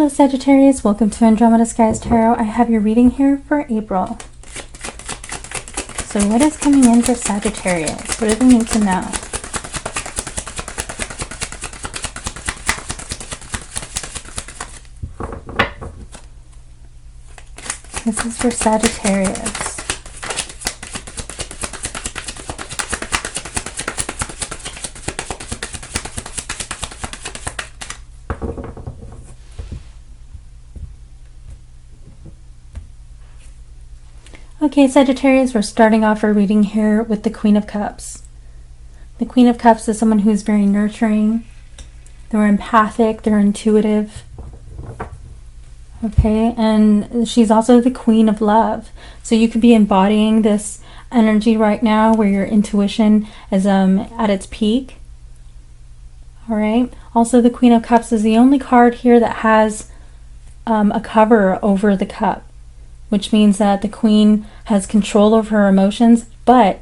Sagittarius, welcome to Andromeda Skies Tarot. I have your reading here for April. So what is coming in for Sagittarius? What do they need to know? This is for Sagittarius. Okay, Sagittarius, we're starting off our reading here with the Queen of Cups. The Queen of Cups is someone who's very nurturing. They're empathic, they're intuitive. Okay, and she's also the Queen of Love. So you could be embodying this energy right now where your intuition is at its peak. All right. Also, the Queen of Cups is the only card here that has a cover over the cup, which means that the Queen has control over her emotions, but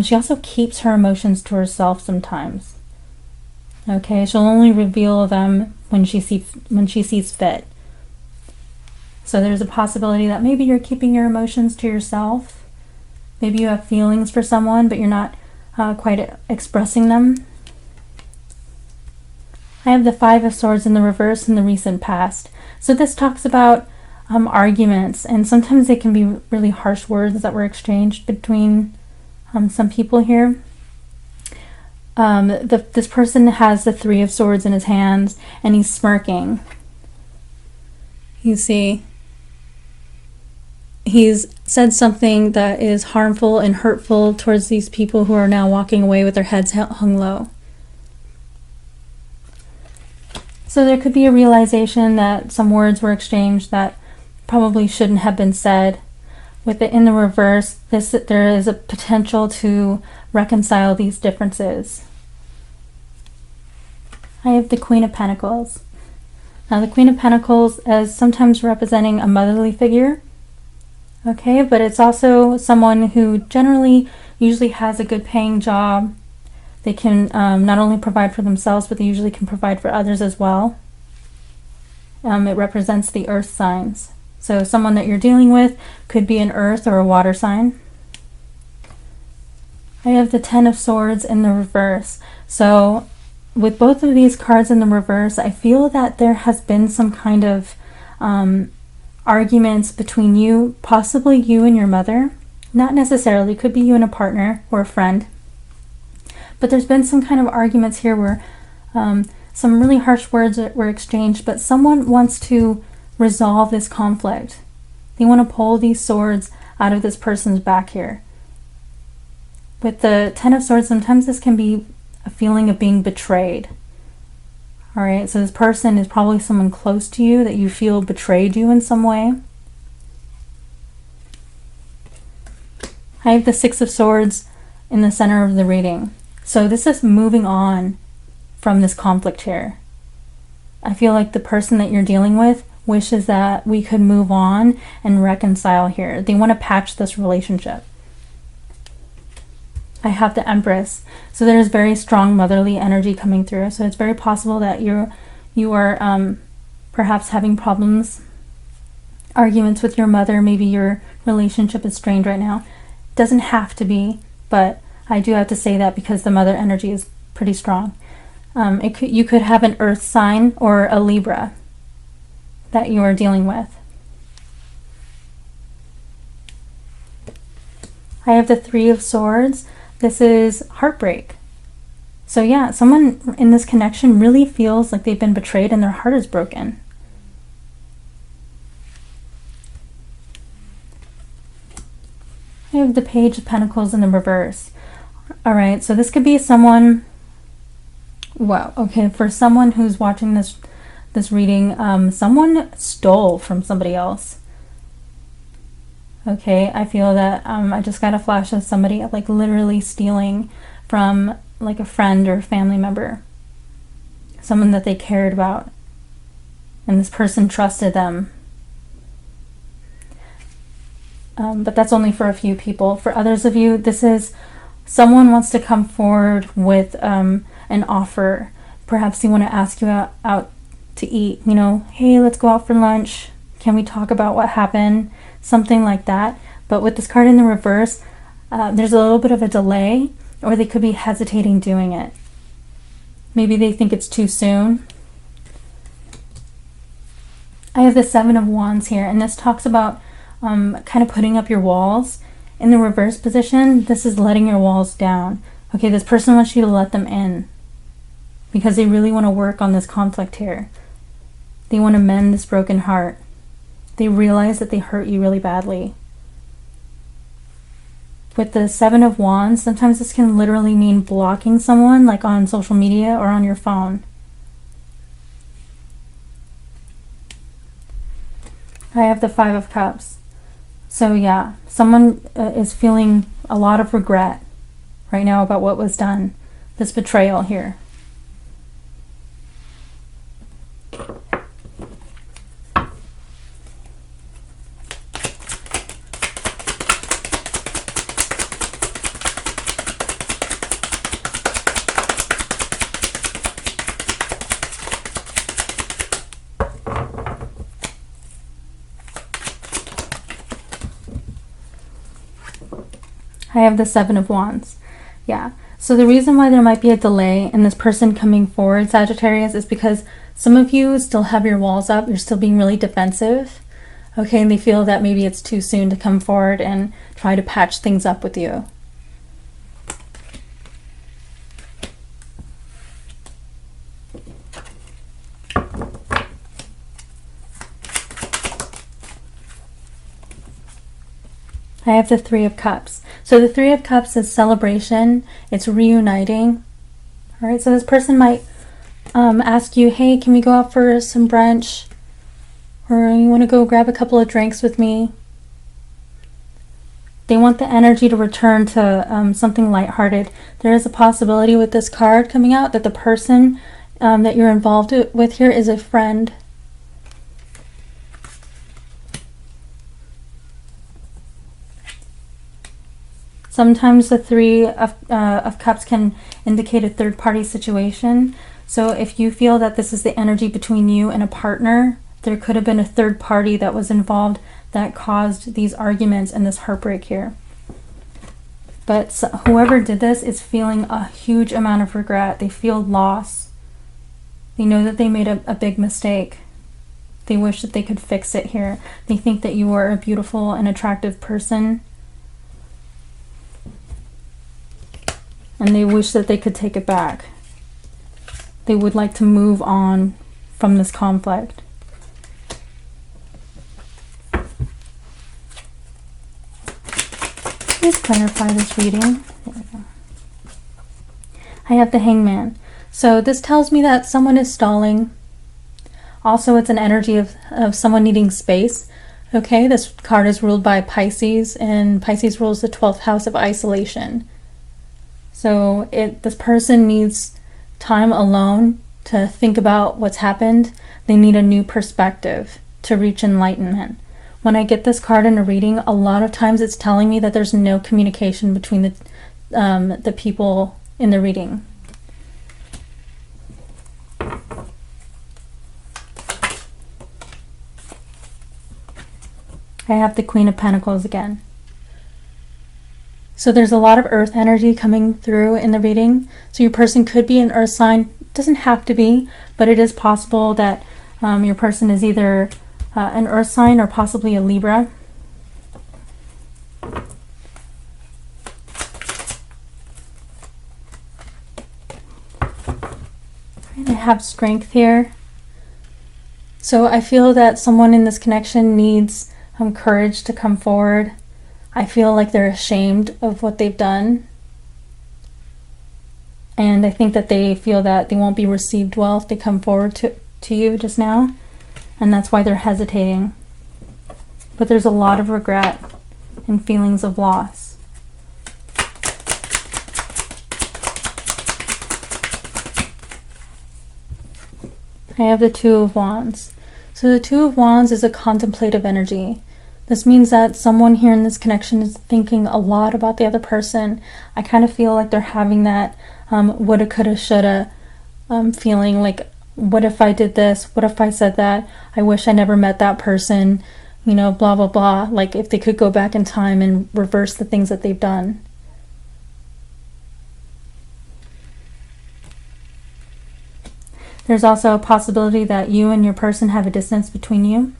she also keeps her emotions to herself sometimes. Okay, she'll only reveal them when she sees fit. So there's a possibility that maybe you're keeping your emotions to yourself. Maybe you have feelings for someone, but you're not quite expressing them. I have the Five of Swords in the reverse in the recent past. So this talks about arguments, and sometimes they can be really harsh words that were exchanged between some people here. This person has the Three of Swords in his hands, and he's smirking. You see, he's said something that is harmful and hurtful towards these people who are now walking away with their heads hung low. So there could be a realization that some words were exchanged that probably shouldn't have been said. With it in the reverse, there is a potential to reconcile these differences. I have the Queen of Pentacles. Now the Queen of Pentacles is sometimes representing a motherly figure, okay, but it's also someone who generally usually has a good paying job. They can not only provide for themselves, but they usually can provide for others as well. It represents the earth signs. So someone that you're dealing with could be an earth or a water sign. I have the Ten of Swords in the reverse. So with both of these cards in the reverse, I feel that there has been some kind of arguments between you, possibly you and your mother. Not necessarily, it could be you and a partner or a friend. But there's been some kind of arguments here where some really harsh words were exchanged, but someone wants to resolve this conflict. They want to pull these swords out of this person's back here. With the Ten of Swords, sometimes this can be a feeling of being betrayed. All right, so this person is probably someone close to you that you feel betrayed you in some way. I have the Six of Swords in the center of the reading. So this is moving on from this conflict here. I feel like the person that you're dealing with wishes that we could move on and reconcile here. They want to patch this relationship. I have the Empress. So there's very strong motherly energy coming through. So it's very possible that you are perhaps having problems, arguments with your mother. Maybe your relationship is strained right now. Doesn't have to be, but I do have to say that because the mother energy is pretty strong. You could have an earth sign or a Libra that you are dealing with. I have the Three of Swords. This is heartbreak. So yeah, someone in this connection really feels like they've been betrayed and their heart is broken. I have the Page of Pentacles in the reverse. All right, so this could be someone, wow, okay, for someone who's watching this reading, someone stole from somebody else. Okay, I feel that I just got a flash of somebody like literally stealing from like a friend or family member, someone that they cared about, and this person trusted them. But that's only for a few people. For others of you, this is someone wants to come forward with an offer. Perhaps they want to ask you out to eat, you know, hey, let's go out for lunch. Can we talk about what happened? Something like that. But with this card in the reverse, there's a little bit of a delay, or they could be hesitating doing it. Maybe they think it's too soon. I have the Seven of Wands here, and this talks about kind of putting up your walls. In the reverse position, this is letting your walls down. Okay, this person wants you to let them in because they really want to work on this conflict here. They want to mend this broken heart. They realize that they hurt you really badly. With the Seven of Wands, sometimes this can literally mean blocking someone, like on social media or on your phone. I have the Five of Cups. So yeah, someone is feeling a lot of regret right now about what was done. This betrayal here. I have the Seven of Wands. Yeah. So the reason why there might be a delay in this person coming forward, Sagittarius, is because some of you still have your walls up. You're still being really defensive. Okay. And they feel that maybe it's too soon to come forward and try to patch things up with you. I have the Three of Cups. So the Three of Cups is celebration. It's reuniting. All right, so this person might ask you, hey, can we go out for some brunch? Or you want to go grab a couple of drinks with me? They want the energy to return to something lighthearted. There is a possibility with this card coming out that the person that you're involved with here is a friend. Sometimes the Three of Cups can indicate a third-party situation. So if you feel that this is the energy between you and a partner, there could have been a third party that was involved that caused these arguments and this heartbreak here. But whoever did this is feeling a huge amount of regret. They feel loss. They know that they made a big mistake. They wish that they could fix it here. They think that you are a beautiful and attractive person. And they wish that they could take it back. They would like to move on from this conflict. Please clarify this reading. There we go. I have the Hangman. So this tells me that someone is stalling. Also, it's an energy of someone needing space. Okay, this card is ruled by Pisces, and Pisces rules the 12th house of isolation. So this person needs time alone to think about what's happened. They need a new perspective to reach enlightenment. When I get this card in a reading, a lot of times it's telling me that there's no communication between the people in the reading. I have the Queen of Pentacles again. So there's a lot of earth energy coming through in the reading. So your person could be an earth sign. It doesn't have to be, but it is possible that your person is either an earth sign or possibly a Libra. I have Strength here. So I feel that someone in this connection needs courage to come forward. I feel like they're ashamed of what they've done. And I think that they feel that they won't be received well if they come forward to you just now. And that's why they're hesitating. But there's a lot of regret and feelings of loss. I have the Two of Wands. So the Two of Wands is a contemplative energy. This means that someone here in this connection is thinking a lot about the other person. I kind of feel like they're having that woulda, coulda, shoulda feeling, like what if I did this? What if I said that? I wish I never met that person, you know, blah, blah, blah. Like if they could go back in time and reverse the things that they've done. There's also a possibility that you and your person have a distance between you.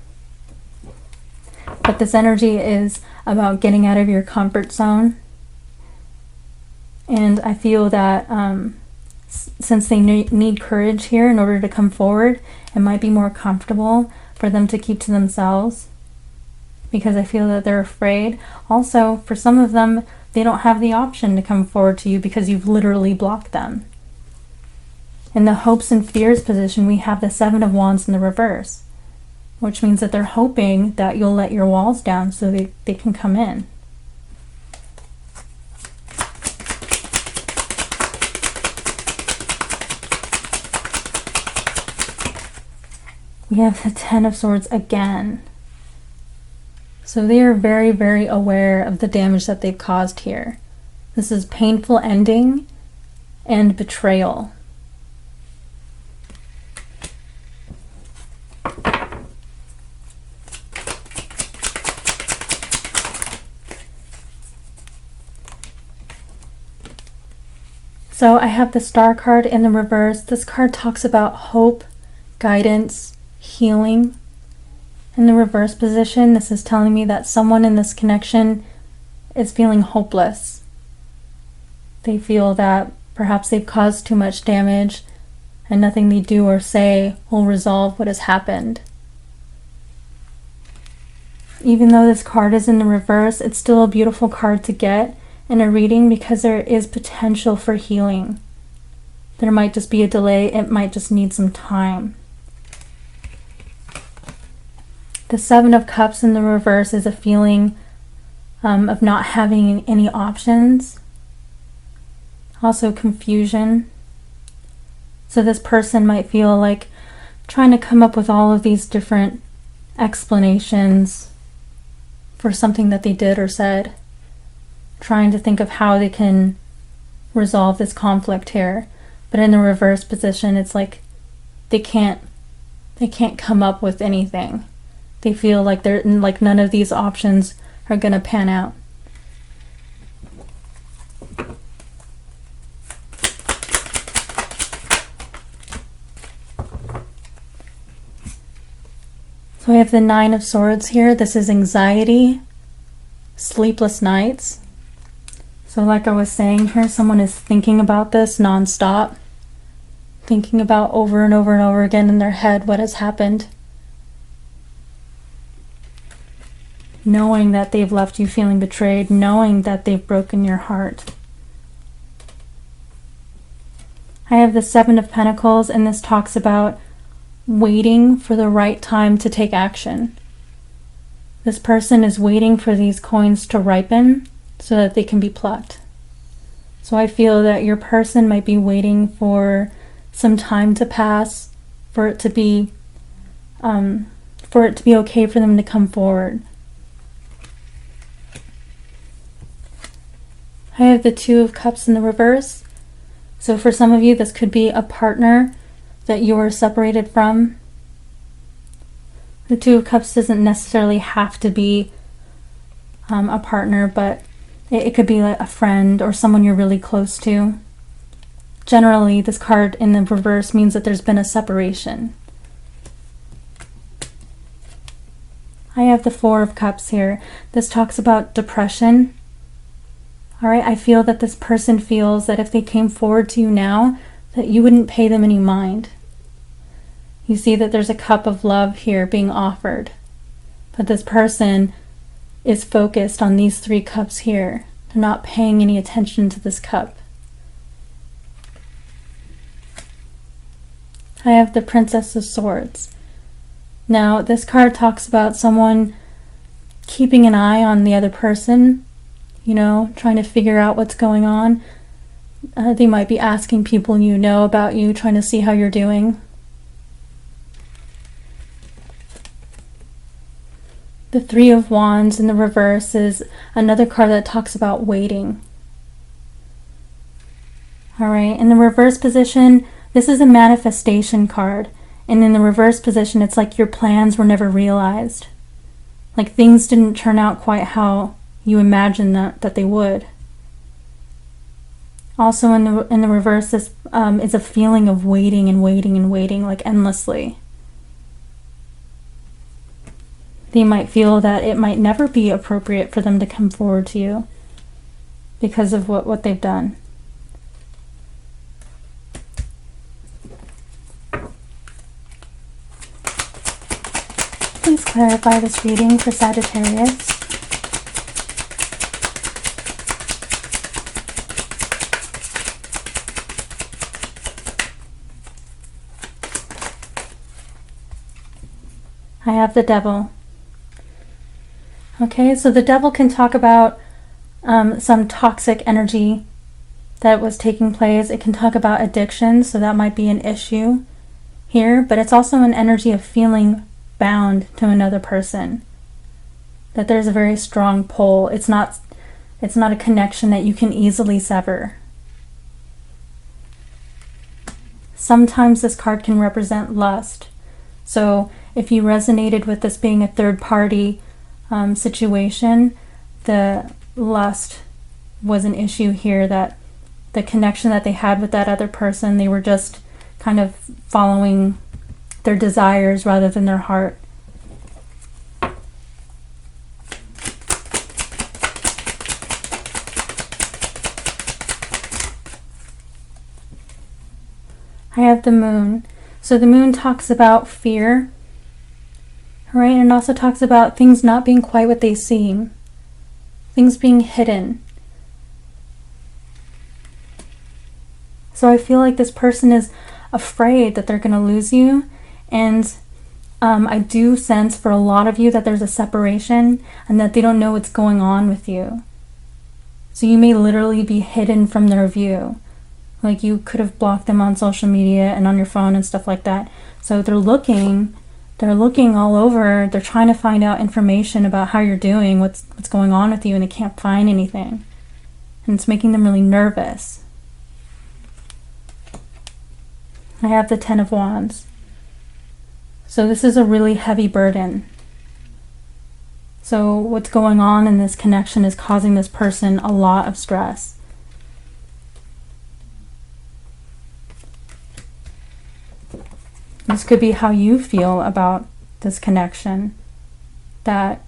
But this energy is about getting out of your comfort zone. And I feel that since they need courage here in order to come forward, it might be more comfortable for them to keep to themselves, because I feel that they're afraid. Also, for some of them, they don't have the option to come forward to you because you've literally blocked them. In the hopes and fears position, we have the Seven of Wands in the reverse, which means that they're hoping that you'll let your walls down so they can come in. We have the Ten of Swords again. So they are very, very aware of the damage that they've caused here. This is painful ending and betrayal. So I have the Star card in the reverse. This card talks about hope, guidance, healing. In the reverse position, this is telling me that someone in this connection is feeling hopeless. They feel that perhaps they've caused too much damage and nothing they do or say will resolve what has happened. Even though this card is in the reverse, it's still a beautiful card to get in a reading because there is potential for healing. There might just be a delay. It might just need some time. The Seven of Cups in the reverse is a feeling of not having any options. Also confusion. So this person might feel like trying to come up with all of these different explanations for something that they did or said. Trying to think of how they can resolve this conflict here. But in the reverse position, it's like they can't come up with anything. They feel like none of these options are going to pan out. So I have the Nine of Swords here. This is anxiety, sleepless nights. So like I was saying here, someone is thinking about this nonstop, thinking about over and over and over again in their head what has happened. Knowing that they've left you feeling betrayed, knowing that they've broken your heart. I have the Seven of Pentacles, and this talks about waiting for the right time to take action. This person is waiting for these coins to ripen so that they can be plucked. So I feel that your person might be waiting for some time to pass for it to be okay for them to come forward. I have the Two of Cups in the reverse. So for some of you, this could be a partner that you are separated from. The Two of Cups doesn't necessarily have to be a partner, but it could be like a friend or someone you're really close to. Generally, this card in the reverse means that there's been a separation. I have the Four of Cups here. This talks about depression. All right, I feel that this person feels that if they came forward to you now, that you wouldn't pay them any mind. You see that there's a cup of love here being offered, but this person is focused on these three cups here. They're not paying any attention to this cup. I have the Princess of Swords. Now, this card talks about someone keeping an eye on the other person, you know, trying to figure out what's going on. They might be asking people you know about you, trying to see how you're doing. The Three of Wands in the reverse is another card that talks about waiting. All right, in the reverse position, This is a manifestation card. And in the reverse position, it's like your plans were never realized. Like things didn't turn out quite how you imagined that they would. Also in the reverse, this is a feeling of waiting and waiting and waiting, like endlessly. They might feel that it might never be appropriate for them to come forward to you because of what they've done. Please clarify this reading for Sagittarius. I have the Devil. Okay, so the Devil can talk about some toxic energy that was taking place. It can talk about addiction, so that might be an issue here, but it's also an energy of feeling bound to another person. That there's a very strong pull. It's not a connection that you can easily sever. Sometimes this card can represent lust. So if you resonated with this being a third party situation, the lust was an issue here, that the connection that they had with that other person, they were just kind of following their desires rather than their heart. I have the Moon. So the Moon talks about fear, right? And it also talks about things not being quite what they seem, things being hidden. So I feel like this person is afraid that they're going to lose you, and I do sense for a lot of you that there's a separation and that they don't know what's going on with you. So you may literally be hidden from their view. Like you could have blocked them on social media and on your phone and stuff like that. So they're looking all over. They're trying to find out information about how you're doing, what's going on with you, and they can't find anything. And it's making them really nervous. I have the Ten of Wands. So this is a really heavy burden. So what's going on in this connection is causing this person a lot of stress. This could be how you feel about this connection, that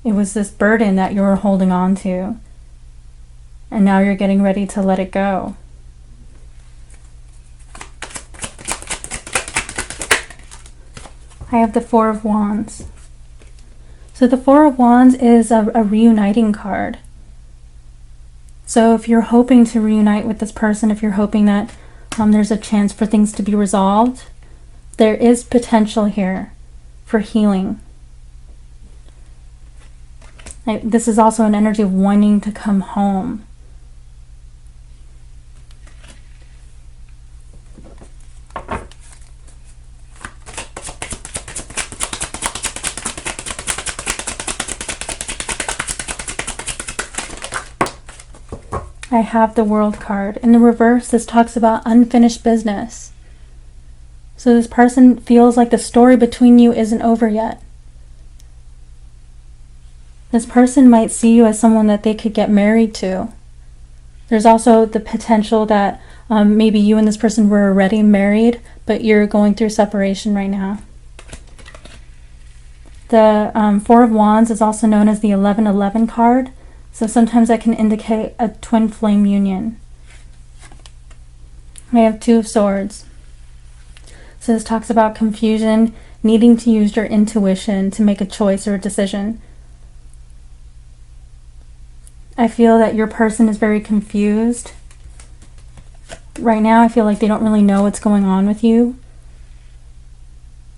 it was this burden that you were holding on to, and now you're getting ready to let it go. I have the Four of Wands. So the Four of Wands is a reuniting card. So if you're hoping to reunite with this person, if you're hoping that there's a chance for things to be resolved, there is potential here for healing. This is also an energy of wanting to come home. I have the World card. In the reverse, this talks about unfinished business. So this person feels like the story between you isn't over yet. This person might see you as someone that they could get married to. There's also the potential that maybe you and this person were already married, but you're going through separation right now. The Four of Wands is also known as the 1111 card. So sometimes that can indicate a twin flame union. I have Two of Swords. So this talks about confusion, needing to use your intuition to make a choice or a decision. I feel that your person is very confused. Right now, I feel like they don't really know what's going on with you.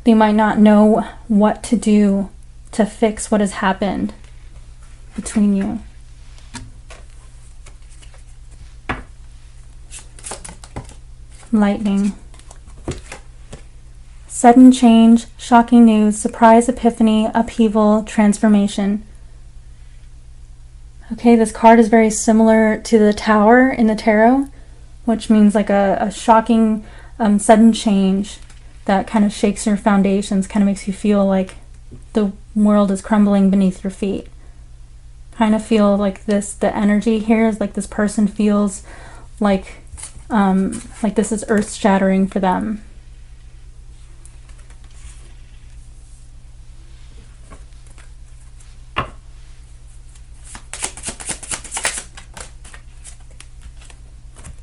They might not know what to do to fix what has happened between you. Lightning. Sudden change, shocking news, surprise, epiphany, upheaval, transformation. Okay, this card is very similar to the Tower in the tarot, which means like a shocking sudden change that kind of shakes your foundations, kind of makes you feel like the world is crumbling beneath your feet. Kind of feel like this, the energy here is like this person feels like this is earth shattering for them.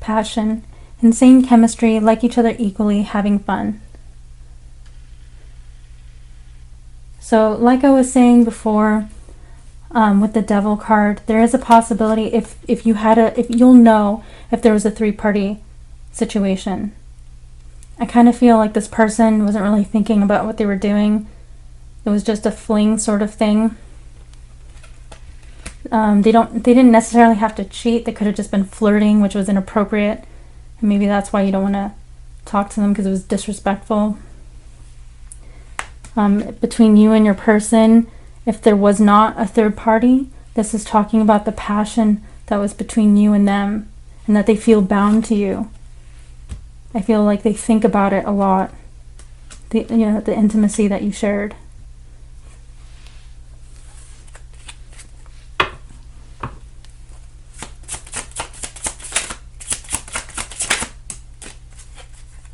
Passion, insane chemistry, like each other equally, having fun. So like I was saying before, with the Devil card, there is a possibility if you'll know if there was a three-party situation. I kind of feel like this person wasn't really thinking about what they were doing. It was just a fling sort of thing. They didn't necessarily have to cheat. They could have just been flirting, which was inappropriate. And maybe that's why you don't want to talk to them, because it was disrespectful. Between you and your person, if there was not a third party, this is talking about the passion that was between you and them, and that they feel bound to you. I feel like they think about it a lot. The intimacy that you shared.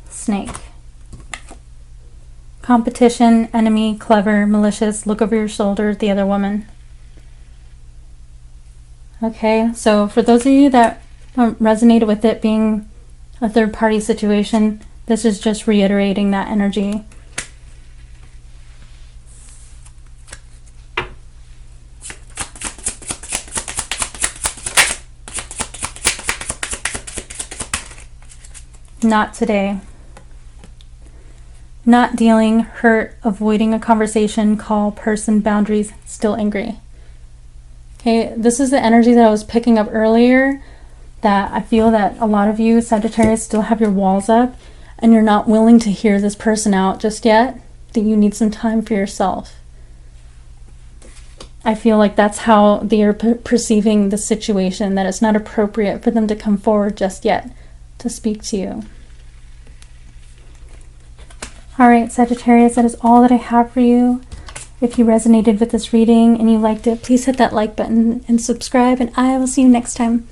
Snake. Competition, enemy, clever, malicious, look over your shoulder at the other woman. Okay, so for those of you that resonated with it being a third-party situation, this is just reiterating that energy. Not today. Not dealing, hurt, avoiding a conversation, call, person, boundaries, still angry. Okay, this is the energy that I was picking up earlier, that I feel that a lot of you, Sagittarius, still have your walls up and you're not willing to hear this person out just yet, that you need some time for yourself. I feel like that's how they are perceiving the situation, that it's not appropriate for them to come forward just yet to speak to you. Alright, Sagittarius, that is all that I have for you. If you resonated with this reading and you liked it, please hit that like button and subscribe, and I will see you next time.